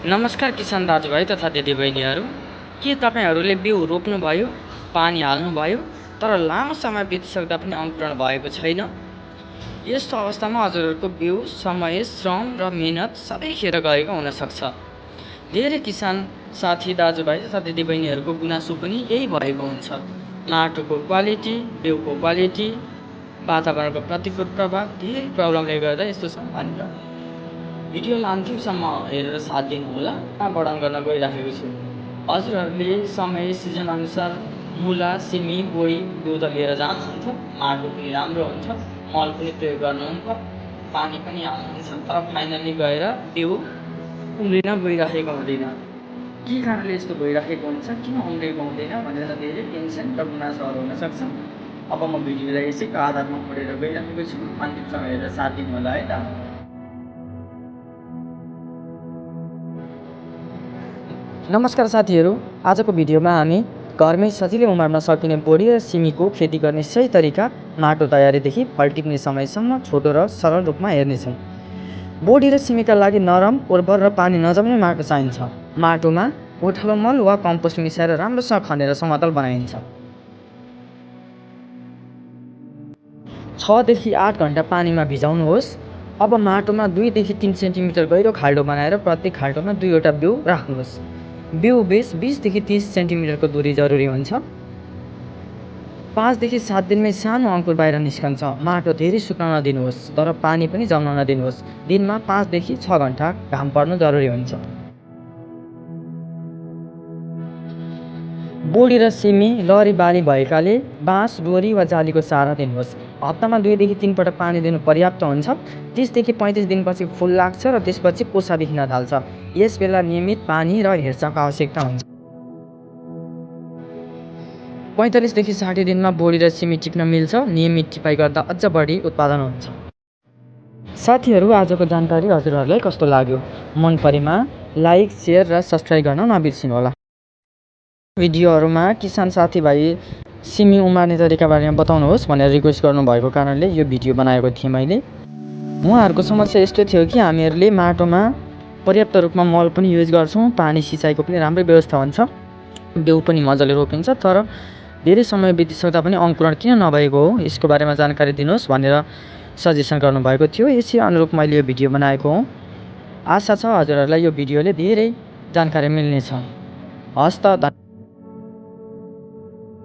नमस्कार किसान दाजुभाइ तथा दिदीबहिनीहरू, के तपाईँहरूले बिउ रोप्नुभयो, पानी हाल्नुभयो, तर लामो समय बितिसक्दा पनि अङ्कुरण भएको छैन? यस्तो अवस्थामा हजुरहरूको बिउ, समय, श्रम र मेहनत सबै खेर गएको हुनसक्छ। धेरै किसान साथी दाजुभाइ तथा दिदीबहिनीहरूको गुनासो पनि यही भएको हुन्छ। माटोको क्वालिटी, बिउको क्वालिटी, वातावरणको प्रतिकूल प्रभाव, धेरै प्रब्लमले गर्दा यस्तो छ भनेर भिडियोलाई अन्तिमसम्म हेरेर साथ दिनुहोला। वर्णन गर्न गइराखेको छु। हजुरहरूले समय सिजन अनुसार मुला, सिमी, बोडी बिउ त लिएर जानुहुन्छ, माटो पनि राम्रो हुन्छ, मल पनि प्रयोग गर्नुहुन्छ, पानी पनि हाल्नुहुन्छ, तर फाइनली गएर बिउ उम्रिन गइराखेको हुँदैन। के कारणले यस्तो भइराखेको हुन्छ, किन उम्रेको हुँदैन भनेर धेरै टेन्सन र गुनासोहरू हुनसक्छ। अब म भिडियोलाई यसैको आधारमा पढेर गइराखेको छु, अन्तिमसम्म हेरेर साथ दिनुहोला है त। नमस्कार साथीहरू, आजको भिडियोमा हामी घरमै सजिलै उमार्न सकिने बोडी र सिमीको खेती गर्ने सही तरिका, माटो तयारीदेखि फल टिप्ने समयसम्म छोटो र सरल रूपमा हेर्नेछौँ। बोडी र सिमीका लागि नरम, उर्वर र पानी नजम्ने माटो चाहिन्छ। माटोमा गोठलो मल वा कम्पोस्ट मिसाएर राम्रोसँग खनेर समतल बनाइन्छ। 6 देखि 8 घण्टा पानीमा भिजाउनुहोस्। अब माटोमा 2 देखि 3 सेन्टिमिटर गहिरो खाल्डो बनाएर प्रत्येक खाल्डोमा 2वटा बिउ राख्नुहोस्। बिउ बीच 20 देखि 30 सेन्टिमिटरको दूरी जरुरी हुन्छ। 5 देखि 7 दिनमै सानो अङ्कुर बाहिर निस्कन्छ। माटो धेरै सुकाउन दिनुहोस्, तर पानी पनि जम्न नदिनुहोस्। दिनमा 5 देखि 6 घण्टा घाम पर्नु जरुरी हुन्छ। बोडी र सिमी लहरी बाली भएकाले बाँस, डोरी वा जालीको सहारा दिनुहोस्। हप्तामा 2 देखि 3 पटक पानी दिनु पर्याप्त हुन्छ। 30 देखि 35 दिनपछि फुल लाग्छ र त्यसपछि कोसा देखिन थाल्छ। यस बेला नियमित पानी र हेरचाहको आवश्यकता हुन्छ। 45 देखि 60 दिनमा बोडी र सिमी टिप्न मिल्छ। नियमित टिपाइ गर्दा अझ बढी उत्पादन हुन्छ। साथीहरू, आजको जानकारी हजुरहरूलाई कस्तो लाग्यो? मन परेमा लाइक, शेयर र सब्स्क्राइब गर्न नबिर्सिनुहोला। भिडियोहरूमा किसान साथीभाइ सिमी उमार्ने तरिका बारेमा बताउनुहोस् भनेर रिक्वेस्ट गर्नुभएको कारणले यो भिडियो बनाएको थिएँ मैले। उहाँहरूको समस्या यस्तो थियो कि हामीहरूले माटोमा पर्याप्त रूपमा मल पनि युज गर्छौँ, पानी सिँचाइको पनि राम्रै व्यवस्था हुन्छ, बिउ पनि मजाले रोपिन्छ, तर धेरै समय बितिसक्दा पनि अङ्कुरण किन नभएको हो, यसको बारेमा जानकारी दिनुहोस् भनेर सजेसन गर्नुभएको थियो। यसै अनुरूप मैले यो भिडियो बनाएको हुँ। आशा छ हजुरहरूलाई यो भिडियोले धेरै जानकारी मिल्नेछ। हस् त।